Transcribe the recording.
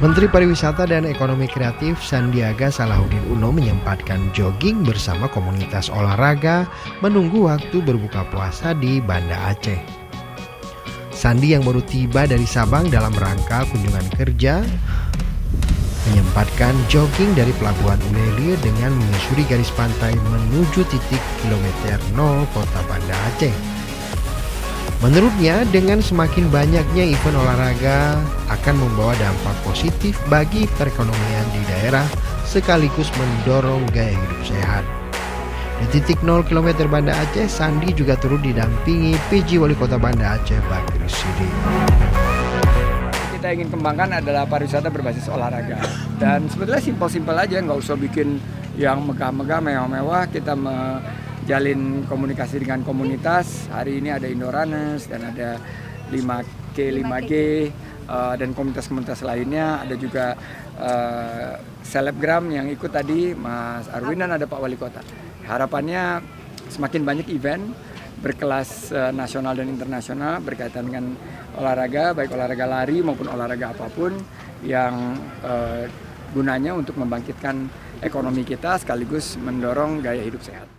Menteri Pariwisata dan Ekonomi Kreatif Sandiaga Salahuddin Uno menyempatkan jogging bersama komunitas olahraga menunggu waktu berbuka puasa di Banda Aceh. Sandi yang baru tiba dari Sabang dalam rangka kunjungan kerja menyempatkan jogging dari Pelabuhan Ulelir dengan menyusuri garis pantai menuju titik kilometer 0 kota Banda Aceh. Menurutnya, dengan semakin banyaknya event olahraga akan membawa dampak positif bagi perekonomian di daerah sekaligus mendorong gaya hidup sehat. Di titik 0 km Banda Aceh, Sandi juga turut didampingi PJ Wali Kota Banda Aceh Bakri Siddiq. Kita ingin kembangkan adalah pariwisata berbasis olahraga. Dan sebetulnya simpel-simpel aja, nggak usah bikin yang megah-megah, mewah-mewah. Kita jalin komunikasi dengan komunitas. Hari ini ada Indoranes dan ada 5G, dan komunitas-komunitas lainnya. Ada juga selebgram yang ikut tadi, Mas Arwin, dan ada Pak Wali Kota. Harapannya semakin banyak event berkelas nasional dan internasional berkaitan dengan olahraga, baik olahraga lari maupun olahraga apapun yang gunanya untuk membangkitkan ekonomi kita sekaligus mendorong gaya hidup sehat.